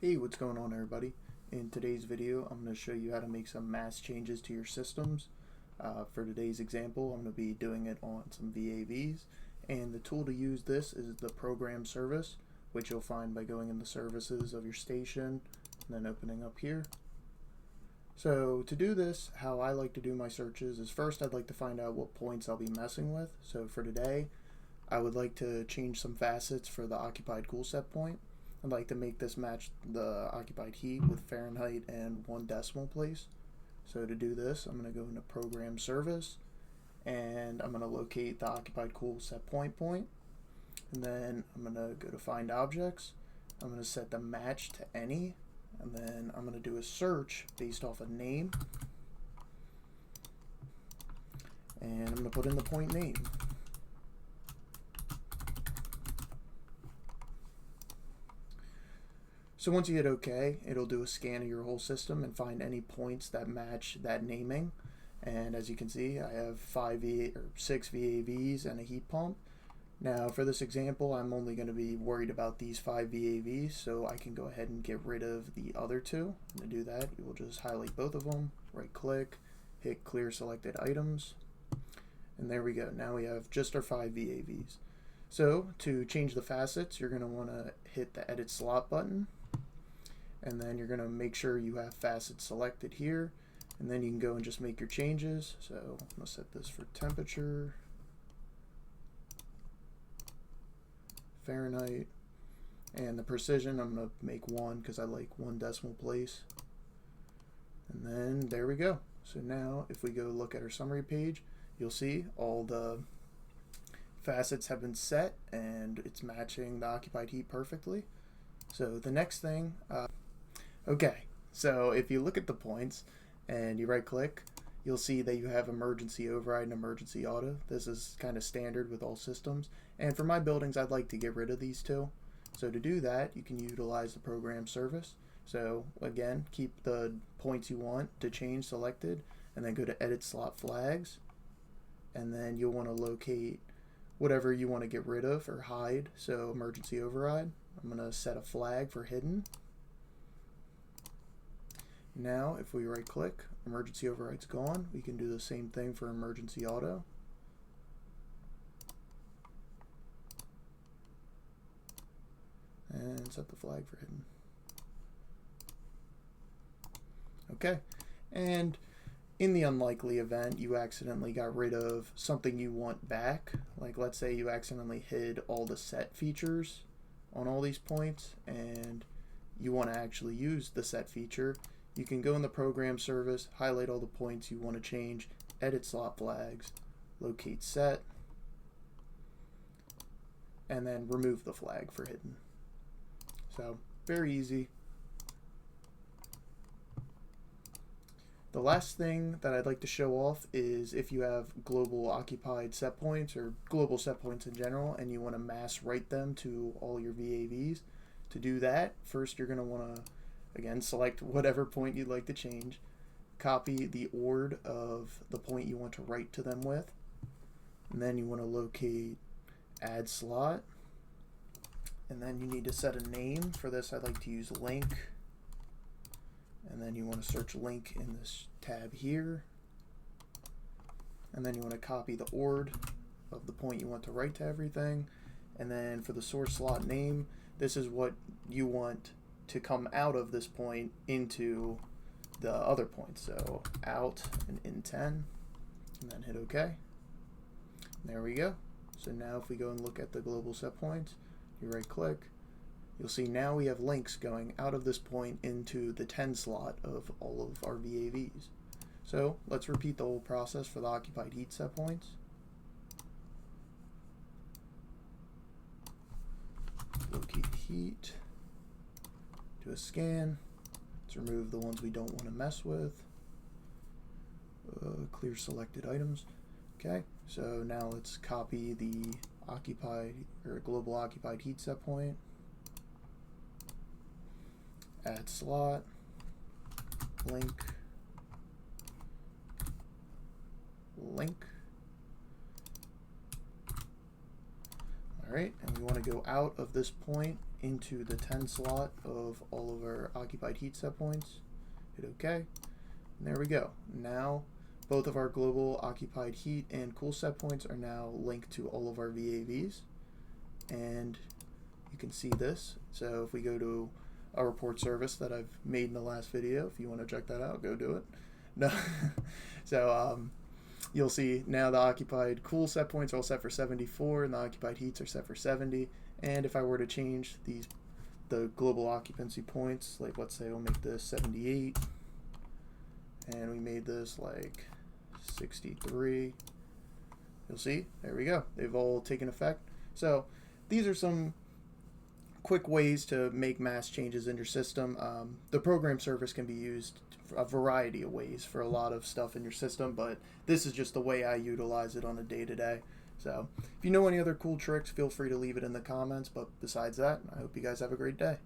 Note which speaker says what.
Speaker 1: Hey, what's going on everybody? In today's video, I'm going to show you how to make some mass changes to your systems. For today's example, I'm going to be doing it on some VAVs, and the tool to use this is the program service, which you'll find by going in the services of your station and then opening up here. So to do this, how I like to do my searches is first I'd like to find out what points I'll be messing with. So for today, I would like to change some facets for the occupied cool set point. I'd like to make this match the occupied heat with Fahrenheit and 1 decimal place. So to do this, I'm going to go into Program Service, and I'm going to locate the occupied cool set point. And then I'm going to go to Find Objects. I'm going to set the match to any, and then I'm going to do a search based off a name. And I'm going to put in the point name. So once you hit OK, it'll do a scan of your whole system and find any points that match that naming. And as you can see, I have 6 VAVs and a heat pump. Now for this example, I'm only going to be worried about these 5 VAVs, so I can go ahead and get rid of the other 2. And to do that, you will just highlight both of them, right click, hit Clear Selected Items, and there we go. Now we have just our 5 VAVs. So to change the facets, you're going to want to hit the Edit Slot button, and then you're going to make sure you have facets selected here, and then you can go and just make your changes. So I'm going to set this for temperature, Fahrenheit, and the precision I'm going to make 1 because I like 1 decimal place. And then there we go. So now if we go look at our summary page, you'll see all the facets have been set and it's matching the occupied heat perfectly. So the next thing, okay, so if you look at the points and you right click, you'll see that you have emergency override and emergency auto. This is kind of standard with all systems, and for my buildings I'd like to get rid of these 2. So to do that, you can utilize the program service. So again, keep the points you want to change selected, and then go to Edit Slot Flags, and then you'll want to locate whatever you want to get rid of or hide. So emergency override, I'm going to set a flag for hidden. Now if we right click, emergency override's gone. We can do the same thing for emergency auto. And set the flag for hidden. Okay, and in the unlikely event you accidentally got rid of something you want back, like let's say you accidentally hid all the set features on all these points and you want to actually use the set feature, you can go in the program service, highlight all the points you want to change, edit slot flags, locate set, and then remove the flag for hidden. So very easy. The last thing that I'd like to show off is if you have global occupied set points or global set points in general and you want to mass write them to all your VAVs. To do that, first you're going to want to, again, select whatever point you'd like to change, copy the ord of the point you want to write to them with, and then you want to locate add slot, and then you need to set a name. For this I'd like to use link, and then you want to search link in this tab here, and then you want to copy the ord of the point you want to write to everything, and then for the source slot name, this is what you want to come out of this point into the other point. So out and in 10, and then hit OK. There we go. So now if we go and look at the global set points, you right click, you'll see now we have links going out of this point into the 10 slot of all of our VAVs. So let's repeat the whole process for the occupied heat set points. Locate heat, do a scan, let's remove the ones we don't want to mess with, clear selected items. Okay, so now let's copy the occupied or global occupied heat set point, add slot, link, Alright, and we want to go out of this point into the 10 slot of all of our occupied heat set points. Hit OK. And there we go. Now both of our global occupied heat and cool set points are now linked to all of our VAVs. And you can see this. So if we go to a report service that I've made in the last video, if you want to check that out, go do it. No. So you'll see now the occupied cool set points are all set for 74 and the occupied heats are set for 70. And if I were to change the global occupancy points, like let's say we'll make this 78 and we made this like 63, you'll see, there we go. They've all taken effect. So these are some quick ways to make mass changes in your system. The program service can be used a variety of ways for a lot of stuff in your system, but this is just the way I utilize it on a day-to-day. So if you know any other cool tricks, feel free to leave it in the comments. But besides that, I hope you guys have a great day.